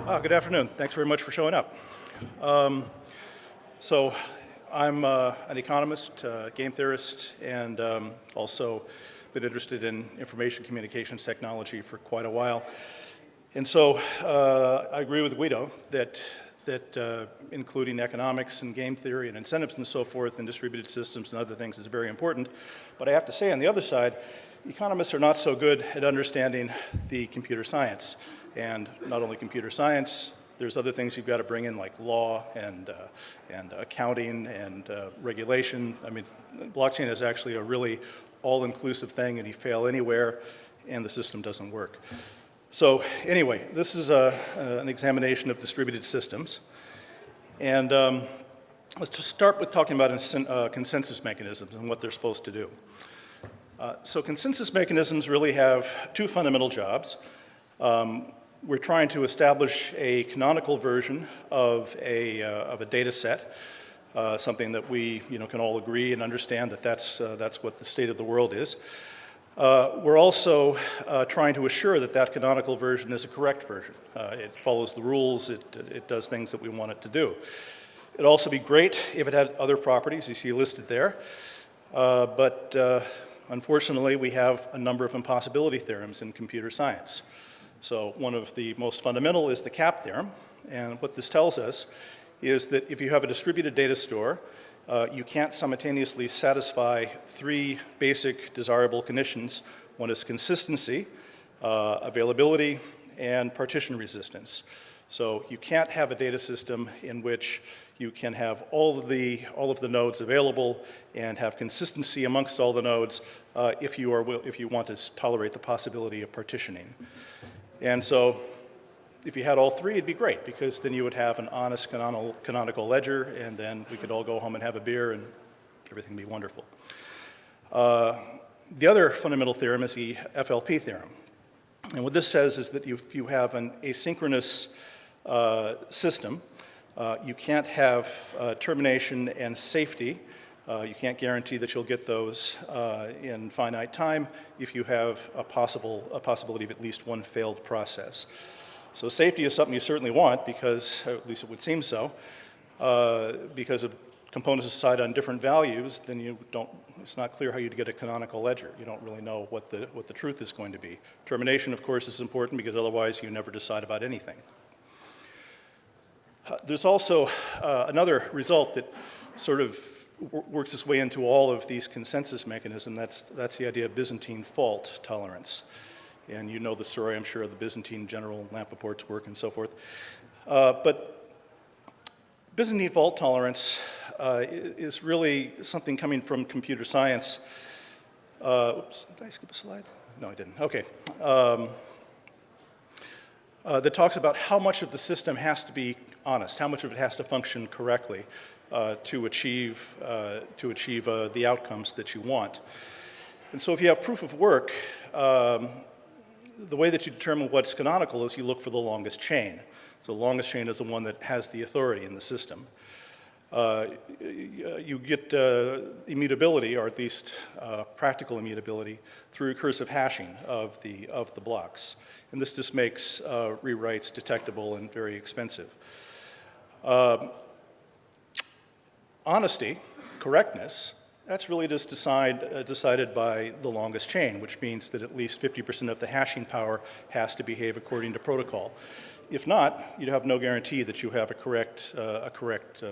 Good afternoon. Thanks very much for showing up. So I'm an economist, game theorist, and also been interested in information communications technology for quite a while. And so I agree with Guido that including economics and game theory and incentives and so forth and distributed systems and other things is very important. But I have to say, on the other side, economists are not so good at understanding the computer science. And not only computer science, there's other things you've got to bring in like law and accounting and regulation. I mean, blockchain is actually a really all-inclusive thing, and you fail anywhere and the system doesn't work. So anyway, this is an examination of distributed systems. And let's just start with talking about consensus mechanisms and what they're supposed to do. So consensus mechanisms really have two fundamental jobs. We're trying to establish a canonical version of a data set, something that we can all agree and understand that that's what the state of the world is. We're also trying to assure that that canonical version is a correct version. It follows the rules, it does things that we want it to do. It'd also be great if it had other properties you see listed there, but unfortunately we have a number of impossibility theorems in computer science. So one of the most fundamental is the CAP theorem, and what this tells us is that if you have a distributed data store, you can't simultaneously satisfy three basic desirable conditions. One is consistency, availability, and partition resistance. So you can't have a data system in which you can have all of the nodes available and have consistency amongst all the nodes if you want to tolerate the possibility of partitioning. And so if you had all three, it'd be great, because then you would have an honest canonical ledger, and then we could all go home and have a beer and everything would be wonderful. The other fundamental theorem is the FLP theorem. And what this says is that if you have an asynchronous system, you can't have termination and safety. You can't guarantee that you'll get those in finite time if you have a possibility of at least one failed process. So safety is something you certainly want, because, or at least it would seem so, because if components decide on different values, then it's not clear how you'd get a canonical ledger. You don't really know what the truth is going to be. Termination, of course, is important, because otherwise you never decide about anything. There's also another result that sort of works its way into all of these consensus mechanisms. That's the idea of Byzantine Fault Tolerance. And you know the story, I'm sure, of the Byzantine General Lampoport's work and so forth. But Byzantine Fault Tolerance is really something coming from computer science. Oops, did I skip a slide? No, I didn't. Okay. That talks about how much of the system has to be honest, how much of it has to function correctly to achieve the outcomes that you want. And so if you have proof of work, the way that you determine what's canonical is you look for the longest chain. So the longest chain is the one that has the authority in the system. You get immutability, or at least practical immutability, through recursive hashing of the blocks. And this just makes rewrites detectable and very expensive. Honesty, correctness, that's really just decided by the longest chain, which means that at least 50% of the hashing power has to behave according to protocol. If not, you'd have no guarantee that you have a correct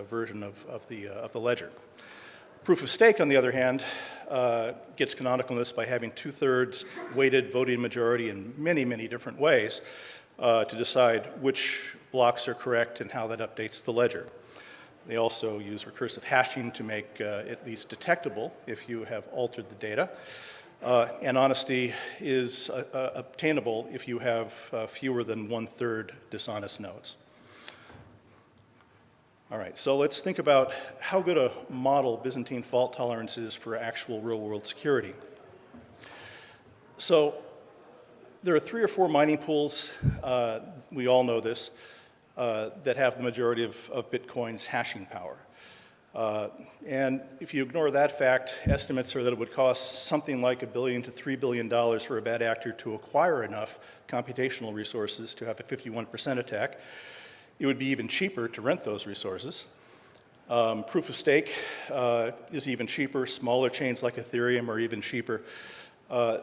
version of the ledger. Proof of stake, on the other hand, gets canonicalness by having 2/3 weighted voting majority in many, many different ways to decide which blocks are correct and how that updates the ledger. They also use recursive hashing to make at least detectable if you have altered the data. And honesty is obtainable if you have fewer than 1/3 dishonest nodes. All right, so let's think about how good a model Byzantine fault tolerance is for actual real-world security. So there are 3 or 4 mining pools, we all know this, that have the majority of Bitcoin's hashing power. And if you ignore that fact, estimates are that it would cost something like $1 billion to $3 billion for a bad actor to acquire enough computational resources to have a 51% attack. It would be even cheaper to rent those resources. Proof of stake is even cheaper. Smaller chains like Ethereum are even cheaper.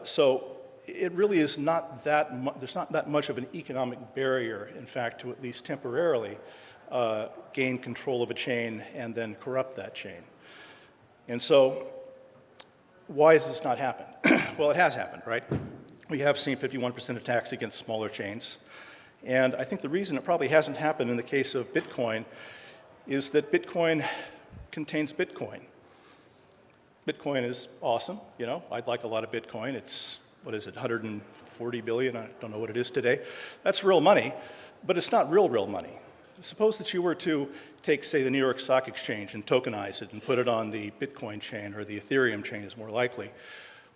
So it really is not that there's not that much of an economic barrier, in fact, to at least temporarily gain control of a chain and then corrupt that chain. And so why has this not happened? Well, it has happened, right? We have seen 51% attacks against smaller chains. And I think the reason it probably hasn't happened in the case of Bitcoin is that Bitcoin contains Bitcoin. Bitcoin is awesome, you know. I'd like a lot of Bitcoin. It's, what is it, 140 billion? I don't know what it is today. That's real money, but it's not real money. Suppose that you were to take, say, the New York Stock Exchange and tokenize it and put it on the Bitcoin chain, or the Ethereum chain is more likely.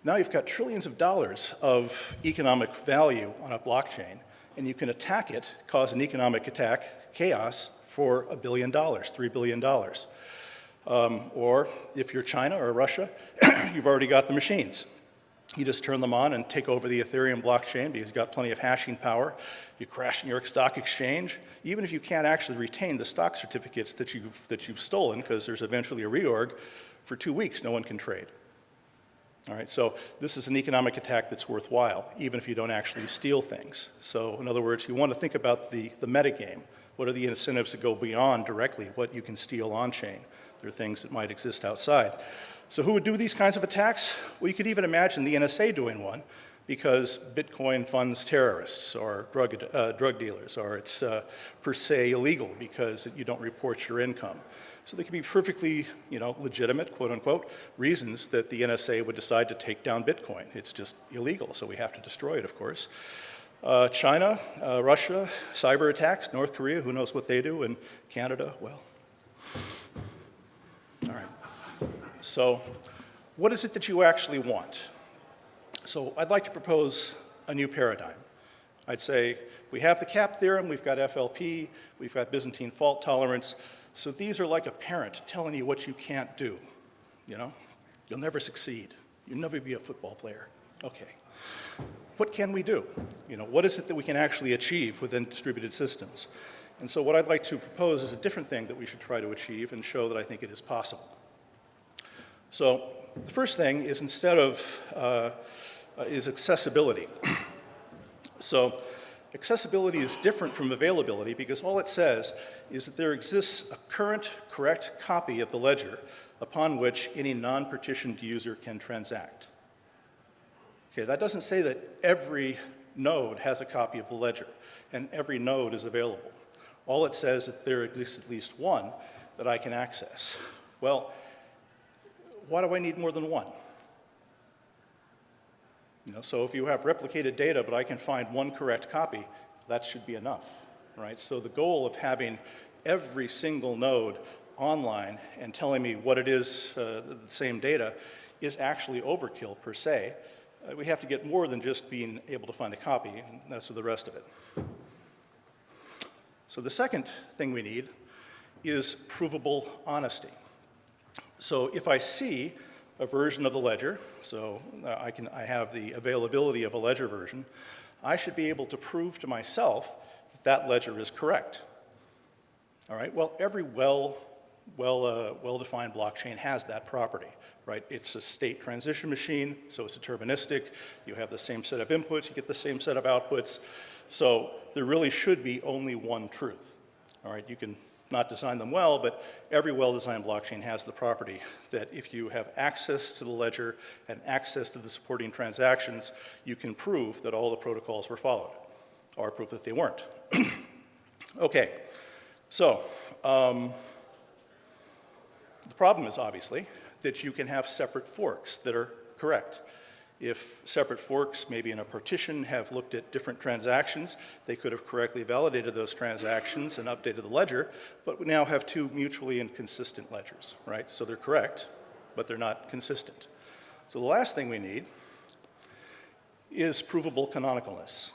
Now you've got trillions of dollars of economic value on a blockchain, and you can attack it, cause an economic attack, chaos, for $1 billion, $3 billion. Or if you're China or Russia, you've already got the machines. You just turn them on and take over the Ethereum blockchain because you've got plenty of hashing power. You crash New York Stock Exchange. Even if you can't actually retain the stock certificates that you've stolen, because there's eventually a reorg, for 2 weeks no one can trade. All right, so this is an economic attack that's worthwhile, even if you don't actually steal things. So in other words, you want to think about the metagame. What are the incentives that go beyond directly what you can steal on-chain? There are things that might exist outside. So who would do these kinds of attacks? Well, you could even imagine the NSA doing one, because Bitcoin funds terrorists or drug dealers, or it's per se illegal because you don't report your income. So there could be perfectly, legitimate, quote unquote, reasons that the NSA would decide to take down Bitcoin. It's just illegal, so we have to destroy it, of course. China, Russia, cyber attacks, North Korea, who knows what they do, and Canada, well. All right. So what is it that you actually want? So I'd like to propose a new paradigm. I'd say we have the CAP theorem, we've got FLP, we've got Byzantine Fault Tolerance. So these are like a parent telling you what you can't do. You'll never succeed. You'll never be a football player. Okay. What can we do? What is it that we can actually achieve within distributed systems? And so what I'd like to propose is a different thing that we should try to achieve and show that I think it is possible. So the first thing is is accessibility. So accessibility is different from availability because all it says is that there exists a current correct copy of the ledger upon which any non-partitioned user can transact. Okay, that doesn't say that every node has a copy of the ledger and every node is available. All it says is that there exists at least one that I can access. Well, why do I need more than one? So if you have replicated data, but I can find one correct copy, that should be enough, right? So the goal of having every single node online and telling me what it is, the same data, is actually overkill per se. We have to get more than just being able to find a copy, and that's the rest of it. So the second thing we need is provable honesty. So if I see a version of the ledger, so I have the availability of a ledger version, I should be able to prove to myself that that ledger is correct. All right, well, every well-defined blockchain has that property, right? It's a state transition machine, so it's deterministic. You have the same set of inputs, you get the same set of outputs. So there really should be only one truth. All right, you can not design them well, but every well-designed blockchain has the property that if you have access to the ledger and access to the supporting transactions, you can prove that all the protocols were followed, or prove that they weren't. Okay, so the problem is obviously that you can have separate forks that are correct. If separate forks, maybe in a partition, have looked at different transactions, they could have correctly validated those transactions and updated the ledger, but we now have two mutually inconsistent ledgers, right? So they're correct, but they're not consistent. So the last thing we need is provable canonicalness.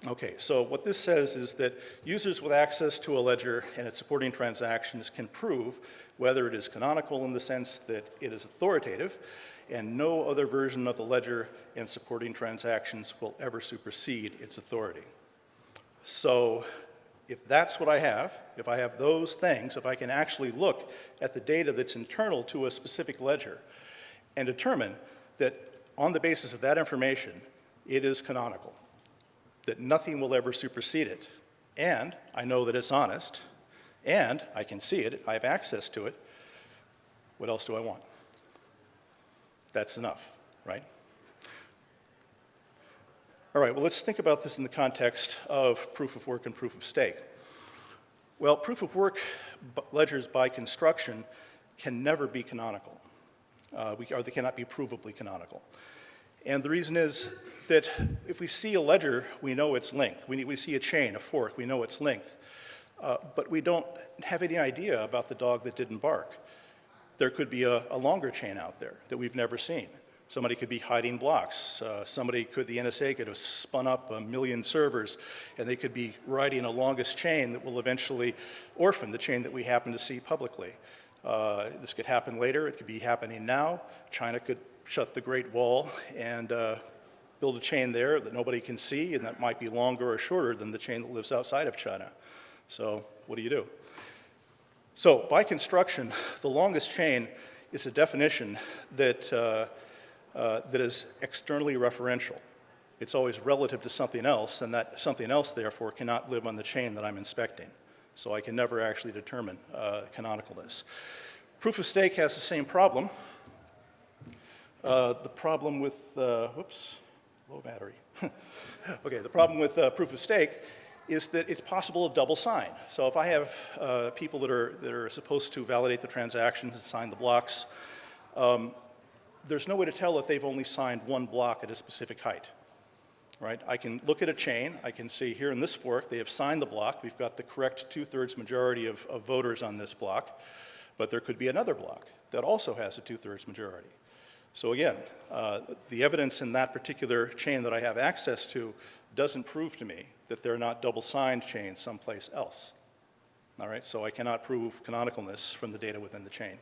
Okay, so what this says is that users with access to a ledger and its supporting transactions can prove whether it is canonical in the sense that it is authoritative, and no other version of the ledger and supporting transactions will ever supersede its authority. So if that's what I have, if I have those things, if I can actually look at the data that's internal to a specific ledger and determine that on the basis of that information, it is canonical, that nothing will ever supersede it, and I know that it's honest, and I can see it, I have access to it, what else do I want? That's enough, right? All right, well, let's think about this in the context of proof of work and proof of stake. Well, proof of work ledgers by construction can never be canonical, or they cannot be provably canonical. And the reason is that if we see a ledger, we know its length. We see a chain, a fork, we know its length. But we don't have any idea about the dog that didn't bark. There could be a longer chain out there that we've never seen. Somebody could be hiding blocks. The NSA could have spun up 1 million servers, and they could be writing a longest chain that will eventually orphan the chain that we happen to see publicly. This could happen later. It could be happening now. China could shut the Great Wall and build a chain there that nobody can see, and that might be longer or shorter than the chain that lives outside of China. So what do you do? So by construction, the longest chain is a definition that is externally referential. It's always relative to something else, and that something else, therefore, cannot live on the chain that I'm inspecting. So I can never actually determine canonicalness. Proof of stake has the same problem. The problem with, whoops, low battery. Okay, the problem with proof of stake is that it's possible to double sign. So if I have people that are supposed to validate the transactions and sign the blocks, there's no way to tell if they've only signed one block at a specific height, right? I can look at a chain. I can see here in this fork, they have signed the block. We've got the correct 2/3 majority of voters on this block, but there could be another block that also has a 2/3 majority. So again, the evidence in that particular chain that I have access to doesn't prove to me that they're not double-signed chains someplace else. All right, so I cannot prove canonicalness from the data within the chain.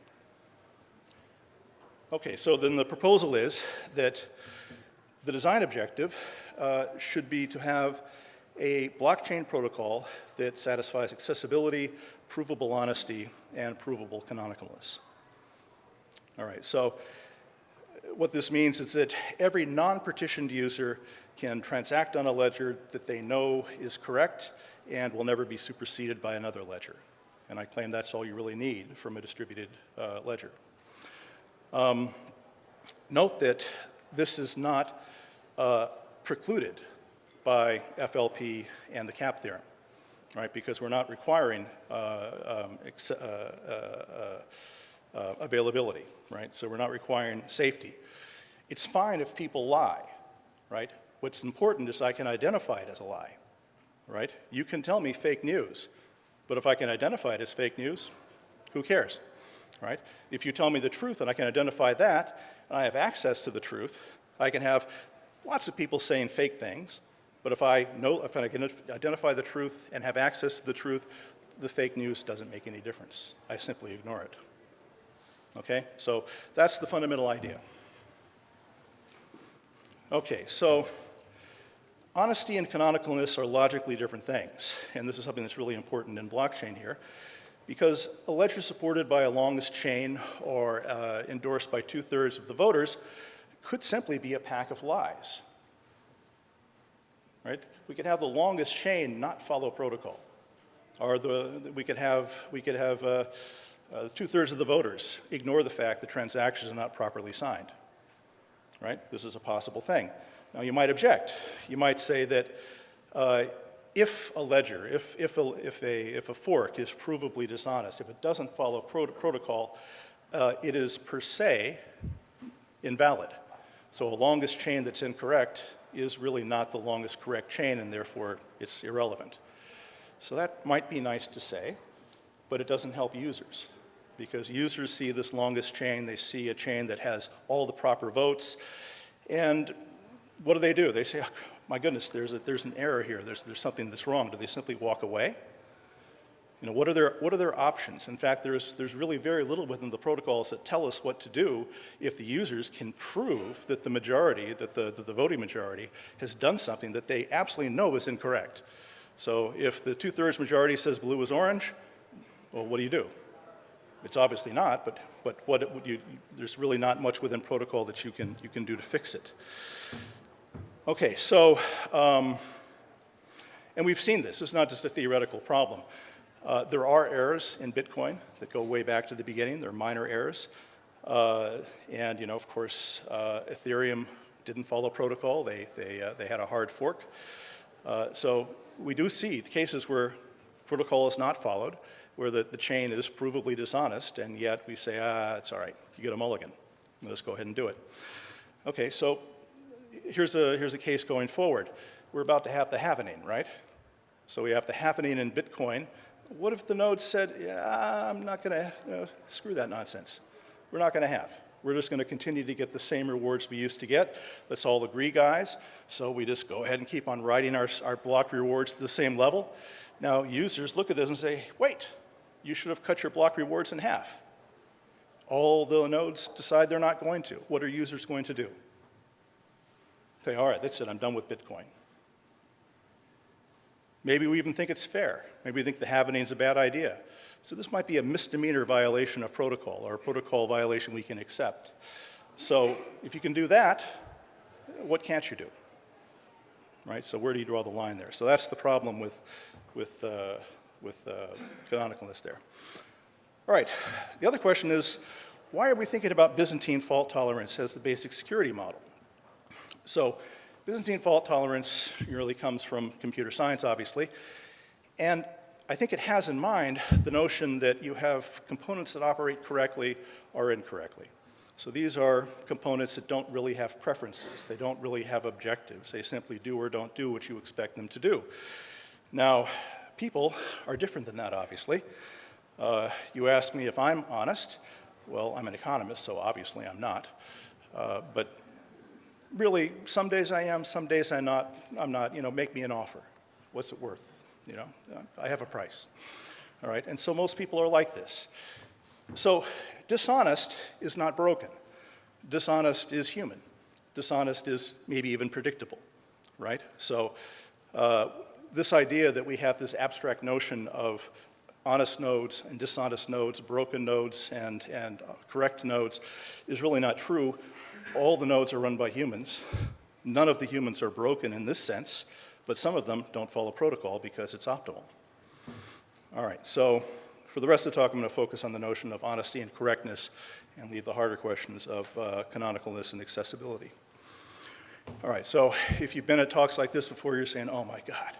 Okay, so then the proposal is that the design objective should be to have a blockchain protocol that satisfies accessibility, provable honesty, and provable canonicalness. All right, so what this means is that every non-partitioned user can transact on a ledger that they know is correct and will never be superseded by another ledger. And I claim that's all you really need from a distributed ledger. Note that this is not precluded by FLP and the CAP theorem, right? Because we're not requiring availability, right? So we're not requiring safety. It's fine if people lie, right? What's important is I can identify it as a lie, right? You can tell me fake news, but if I can identify it as fake news, who cares, right? If you tell me the truth and I can identify that, and I have access to the truth, I can have lots of people saying fake things, but if I can identify the truth and have access to the truth, the fake news doesn't make any difference. I simply ignore it. Okay, so that's the fundamental idea. Okay, so honesty and canonicalness are logically different things, and this is something that's really important in blockchain here, because a ledger supported by a longest chain or endorsed by 2/3 of the voters could simply be a pack of lies, right? We could have the longest chain not follow protocol, or we could have 2/3 of the voters ignore the fact that transactions are not properly signed, right? This is a possible thing. Now you might object. You might say that if a ledger, if a fork is provably dishonest, if it doesn't follow protocol, it is per se invalid. So a longest chain that's incorrect is really not the longest correct chain, and therefore it's irrelevant. So that might be nice to say, but it doesn't help users, because users see this longest chain, they see a chain that has all the proper votes, and what do? They say, oh, my goodness, there's an error here. There's something that's wrong. Do they simply walk away? You know, what are their options? In fact, there's really very little within the protocols that tell us what to do if the users can prove that the majority, that the voting majority, has done something that they absolutely know is incorrect. So if the 2/3 majority says blue is orange, well, what do? It's obviously not, but there's really not much within protocol that you can do to fix it. Okay, so, and we've seen this. It's not just a theoretical problem. There are errors in Bitcoin that go way back to the beginning. They're minor errors. And, you know, of course, Ethereum didn't follow protocol. They had a hard fork. So we do see the cases where protocol is not followed, where the chain is provably dishonest, and yet we say, it's all right, you get a mulligan. Let's go ahead and do it. Okay, so here's a case going forward. We're about to have the halvening, right? So we have the halvening in Bitcoin. What if the node said, yeah, I'm not going to, screw that nonsense. We're not going to have. We're just going to continue to get the same rewards we used to get. Let's all agree, guys. So we just go ahead and keep on writing our block rewards to the same level. Now, users look at this and say, wait, you should have cut your block rewards in half. All the nodes decide they're not going to. What are users going to do? Say, all right, that's it, I'm done with Bitcoin. Maybe we even think it's fair. Maybe we think the halvening is a bad idea. So this might be a misdemeanor violation of protocol, or a protocol violation we can accept. So if you can do that, what can't you do? Right, so where do you draw the line there? So that's the problem with canonicalness there. All right, the other question is, why are we thinking about Byzantine fault tolerance as the basic security model? So Byzantine fault tolerance really comes from computer science, obviously, and I think it has in mind the notion that you have components that operate correctly or incorrectly. So these are components that don't really have preferences. They don't really have objectives. They simply do or don't do what you expect them to do. Now, people are different than that, obviously. You ask me if I'm honest. Well, I'm an economist, so obviously I'm not. But really, some days I am, some days I'm not. You know, make me an offer. What's it worth? You know, I have a price. All right, and so most people are like this. So dishonest is not broken. Dishonest is human. Dishonest is maybe even predictable, right? So this idea that we have this abstract notion of honest nodes and dishonest nodes, broken nodes and correct nodes is really not true. All the nodes are run by humans. None of the humans are broken in this sense, but some of them don't follow protocol because it's optimal. All right, so for the rest of the talk, I'm going to focus on the notion of honesty and correctness and leave the harder questions of canonicalness and accessibility. All right, so if you've been at talks like this before, you're saying, oh my God,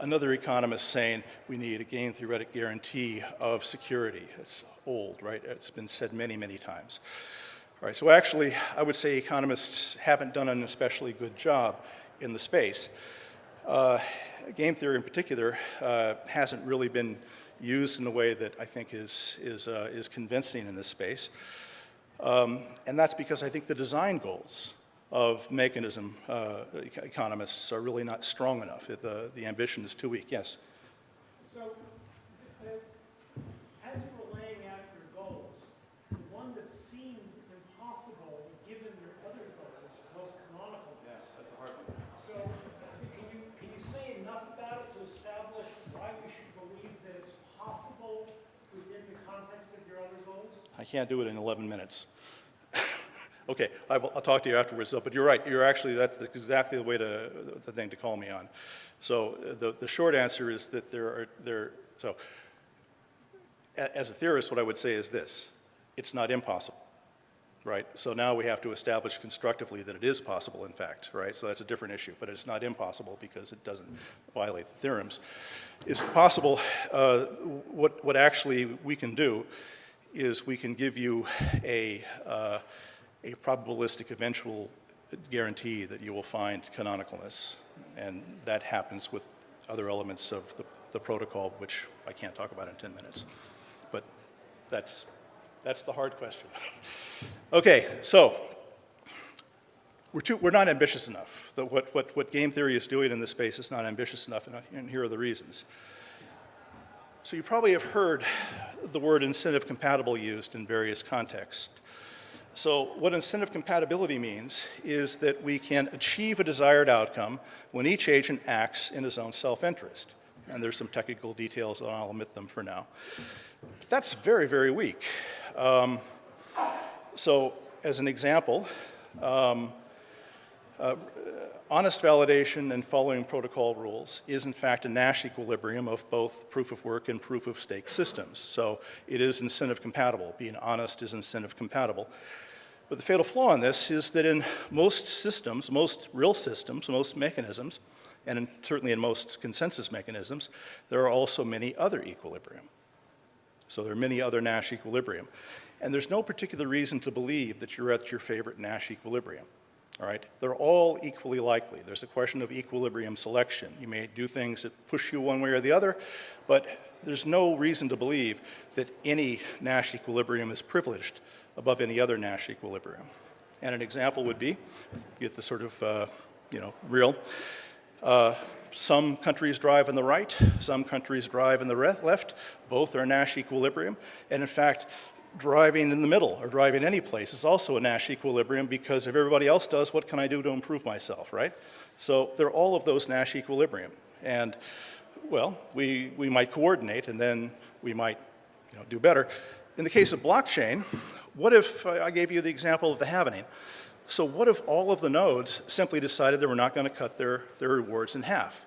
another economist saying we need a game theoretic guarantee of security. It's old, right? It's been said many, many times. All right, so actually, I would say economists haven't done an especially good job in the space. Game theory in particular hasn't really been used in a way that I think is convincing in this space. And that's because I think the design goals of mechanism economists are really not strong enough. The ambition is too weak. Yes? So, as you were laying out your goals, the one that seemed impossible given your other goals was canonical. Yeah, that's a hard one. So, can you say enough about it to establish why we should believe that it's possible within the context of your other goals? I can't do it in 11 minutes. Okay, I'll talk to you afterwards, though, but you're right. That's exactly the thing to call me on. So the short answer is that so as a theorist, what I would say is this: it's not impossible, right? So now we have to establish constructively that it is possible, in fact, right? So that's a different issue, but it's not impossible because it doesn't violate the theorems. Is it possible? What actually we can do is we can give you a probabilistic eventual guarantee that you will find canonicalness, and that happens with other elements of the protocol, which I can't talk about in 10 minutes. But that's the hard question. Okay, so we're not ambitious enough. What game theory is doing in this space is not ambitious enough, and here are the reasons. So you probably have heard the word incentive compatible used in various contexts. So what incentive compatibility means is that we can achieve a desired outcome when each agent acts in his own self-interest. And there's some technical details, and I'll omit them for now. But that's very, very weak. So as an example, honest validation and following protocol rules is in fact a Nash equilibrium of both proof of work and proof of stake systems. So it is incentive compatible. Being honest is incentive compatible. But the fatal flaw in this is that in most systems, most real systems, most mechanisms, and certainly in most consensus mechanisms, there are also many other equilibrium. So there are many other Nash equilibrium. And there's no particular reason to believe that you're at your favorite Nash equilibrium. All right? They're all equally likely. There's a question of equilibrium selection. You may do things that push you one way or the other, but there's no reason to believe that any Nash equilibrium is privileged above any other Nash equilibrium. And an example would be, get the sort of, real. Some countries drive on the right, some countries drive on the left. Both are Nash equilibrium. And in fact, driving in the middle or driving any place is also a Nash equilibrium because if everybody else does, what can I do to improve myself, right? So they're all of those Nash equilibrium. And, well, we might coordinate and then we might do better. In the case of blockchain, what if I gave you the example of the halvening? So what if all of the nodes simply decided they were not going to cut their rewards in half?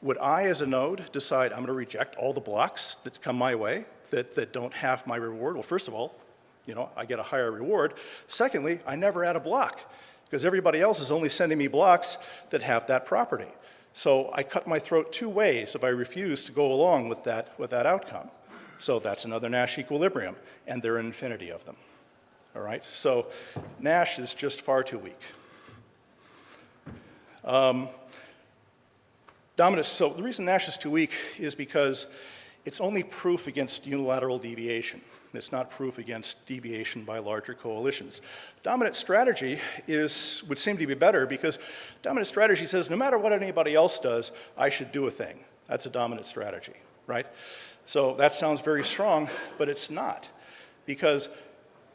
Would I, as a node, decide I'm going to reject all the blocks that come my way that don't have my reward? Well, first of all, I get a higher reward. Secondly, I never add a block because everybody else is only sending me blocks that have that property. So I cut my throat two ways if I refuse to go along with that outcome. So that's another Nash equilibrium, and there are an infinity of them. All right, so Nash is just far too weak. Dominance, so the reason Nash is too weak is because it's only proof against unilateral deviation. It's not proof against deviation by larger coalitions. Dominant strategy would seem to be better because dominant strategy says no matter what anybody else does, I should do a thing. That's a dominant strategy, right? So that sounds very strong, but it's not. Because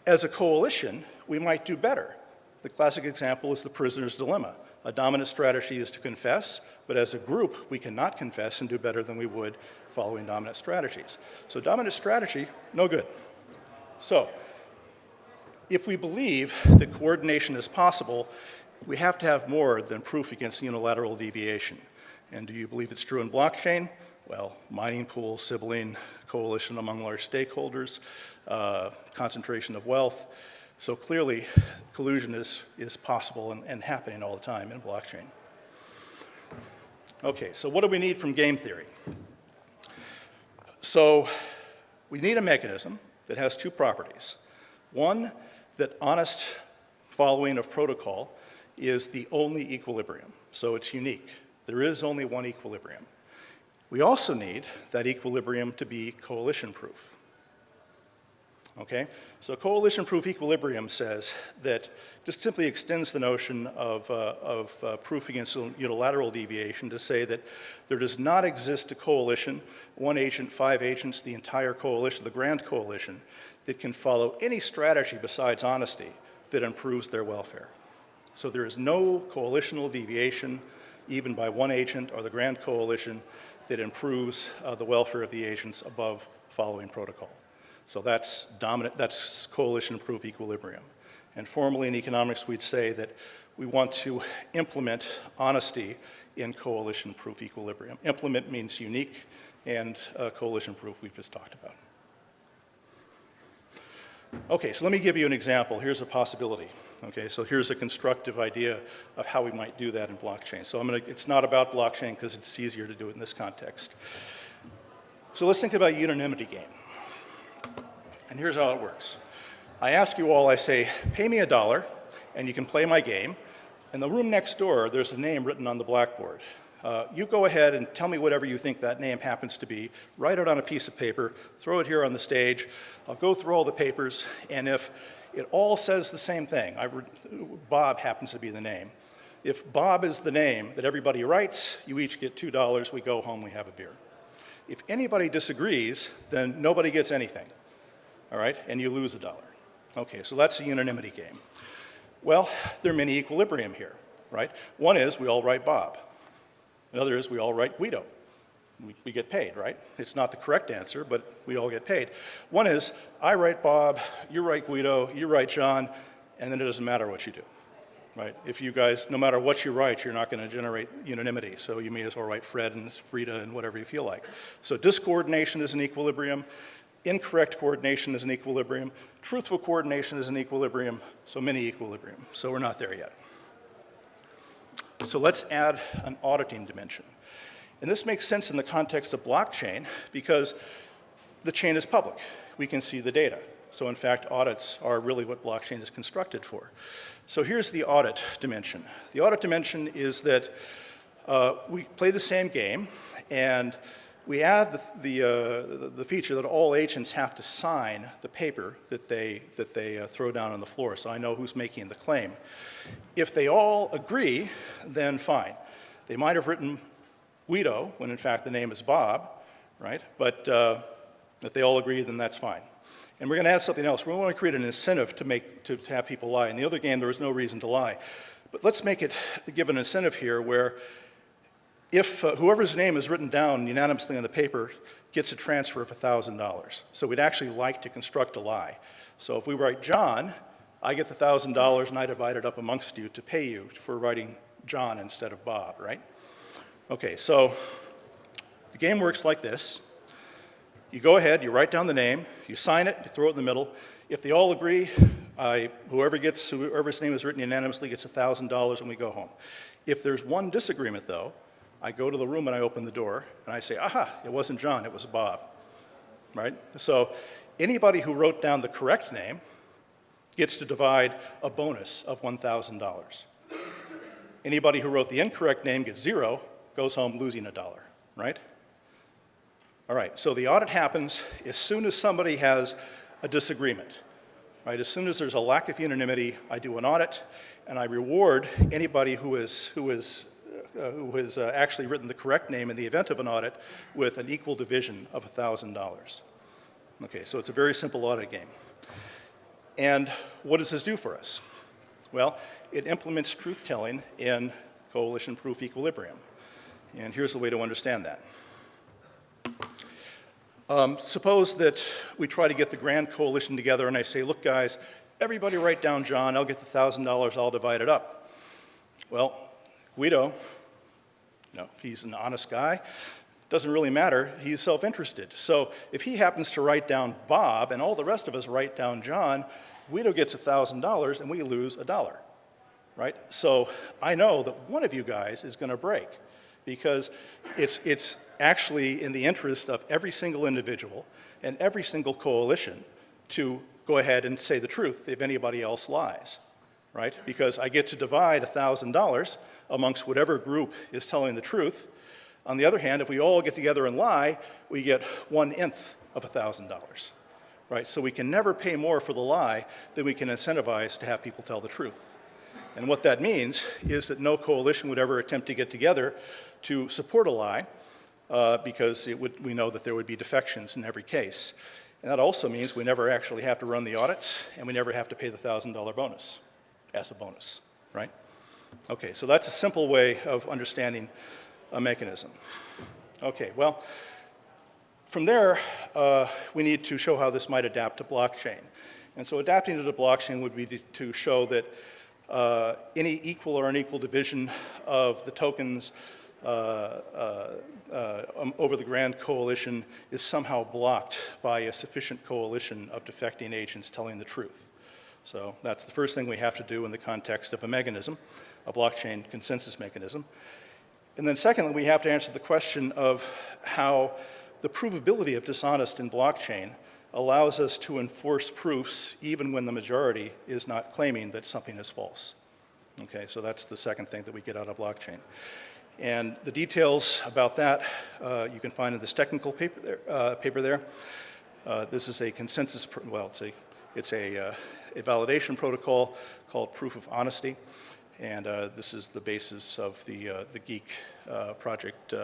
as a coalition, we might do better. The classic example is the prisoner's dilemma. A dominant strategy is to confess, but as a group, we cannot confess and do better than we would following dominant strategies. So dominant strategy, no good. So if we believe that coordination is possible, we have to have more than proof against unilateral deviation. And do you believe it's true in blockchain? Well, mining pool, sibling, coalition among large stakeholders, concentration of wealth. So clearly, collusion is possible and happening all the time in blockchain. Okay, so what do we need from game theory? So we need a mechanism that has two properties. One, that honest following of protocol is the only equilibrium, so it's unique. There is only one equilibrium. We also need that equilibrium to be coalition-proof. Okay? So coalition-proof equilibrium says that, just simply extends the notion of proof against unilateral deviation to say that there does not exist a coalition, one agent, five agents, the entire coalition, the grand coalition, that can follow any strategy besides honesty that improves their welfare. So there is no coalitional deviation, even by one agent or the grand coalition, that improves the welfare of the agents above following protocol. So that's coalition-proof equilibrium. And formally in economics, we'd say that we want to implement honesty in coalition-proof equilibrium. Implement means unique, and coalition-proof we've just talked about. Okay, so let me give you an example. Here's a possibility. Okay, so here's a constructive idea of how we might do that in blockchain. So it's not about blockchain because it's easier to do it in this context. So let's think about Unanimity Game. And here's how it works. I ask you all, I say, pay me $1 and you can play my game. In the room next door, there's a name written on the blackboard. You go ahead and tell me whatever you think that name happens to be. Write it on a piece of paper, throw it here on the stage. I'll go through all the papers, and if It all says the same thing. Bob happens to be the name. If Bob is the name that everybody writes, you each get $2, we go home, we have a beer. If anybody disagrees, then nobody gets anything, all right? And you lose $1. Okay, so that's a unanimity game. Well, there are many equilibrium here, right? One is we all write Bob. Another is we all write Guido. We get paid, right? It's not the correct answer, but we all get paid. One is I write Bob, you write Guido, you write John, and then it doesn't matter what you do, right? If you guys, no matter what you write, you're not going to generate unanimity, so you may as well write Fred and Frida and whatever you feel like. So discoordination is an equilibrium. Incorrect coordination is an equilibrium. Truthful coordination is an equilibrium. So many equilibrium. So we're not there yet. So let's add an auditing dimension. And this makes sense in the context of blockchain because the chain is public. We can see the data. So in fact, audits are really what blockchain is constructed for. So here's the audit dimension. The audit dimension is that we play the same game, and we add the feature that all agents have to sign the paper that they throw down on the floor, so I know who's making the claim. If they all agree, then fine. They might have written Guido, when in fact the name is Bob, right? But if they all agree, then that's fine. And we're going to add something else. We want to create an incentive to have people lie. In the other game, there was no reason to lie. But let's give an incentive here where if whoever's name is written down unanimously on the paper gets a transfer of $1,000. So we'd actually like to construct a lie. So if we write John, I get the $1,000 and I divide it up amongst you to pay you for writing John instead of Bob, right? Okay, so the game works like this. You go ahead, you write down the name, you sign it, you throw it in the middle. If they all agree, whoever's name is written unanimously gets $1,000 and we go home. If there's one disagreement though, I go to the room and I open the door and I say, aha, it wasn't John, it was Bob, right? So anybody who wrote down the correct name gets to divide a bonus of $1,000. Anybody who wrote the incorrect name gets 0, goes home losing $1, right? All right, so the audit happens as soon as somebody has a disagreement, right? As soon as there's a lack of unanimity, I do an audit, and I reward anybody who has actually written the correct name in the event of an audit with an equal division of $1,000. Okay, so it's a very simple audit game. And what does this do for us? Well, it implements truth-telling in coalition-proof equilibrium. And here's the way to understand that. Suppose that we try to get the grand coalition together and I say, look guys, everybody write down John, I'll get the $1,000, I'll divide it up. Well, Guido, he's an honest guy, doesn't really matter, he's self-interested. So if he happens to write down Bob and all the rest of us write down John, Guido gets $1,000 and we lose $1, right? So I know that one of you guys is gonna break because it's actually in the interest of every single individual and every single coalition to go ahead and say the truth if anybody else lies, right? Because I get to divide $1,000 amongst whatever group is telling the truth. On the other hand, if we all get together and lie, we get 1/nth of $1,000, right? So we can never pay more for the lie than we can incentivize to have people tell the truth. And what that means is that no coalition would ever attempt to get together to support a lie because we know that there would be defections in every case. And that also means we never actually have to run the audits and we never have to pay the $1,000 bonus as a bonus, right? Okay, so that's a simple way of understanding a mechanism. Okay, well, from there, we need to show how this might adapt to blockchain. And so adapting to the blockchain would be to show that any equal or unequal division of the tokens over the grand coalition is somehow blocked by a sufficient coalition of defecting agents telling the truth. So that's the first thing we have to do in the context of a mechanism, a blockchain consensus mechanism. And then secondly, we have to answer the question of how the provability of dishonest in blockchain allows us to enforce proofs even when the majority is not claiming that something is false. Okay, so that's the second thing that we get out of blockchain. And the details about that you can find in this technical paper there. This is a consensus, well, it's a It's a validation protocol called proof of honesty, and this is the basis of the Geek project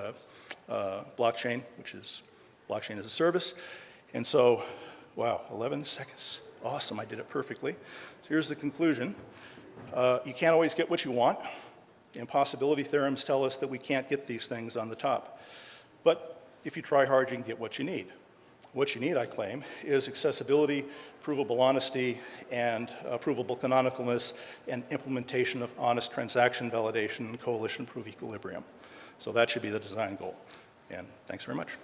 blockchain, which is blockchain as a service. And so, wow, 11 seconds. Awesome, I did it perfectly. So here's the conclusion. You can't always get what you want. Impossibility theorems tell us that we can't get these things on the top. But if you try hard, you can get what you need. What you need, I claim, is accessibility, provable honesty, and provable canonicalness, and implementation of honest transaction validation and coalition proof equilibrium. So that should be the design goal. And thanks very much.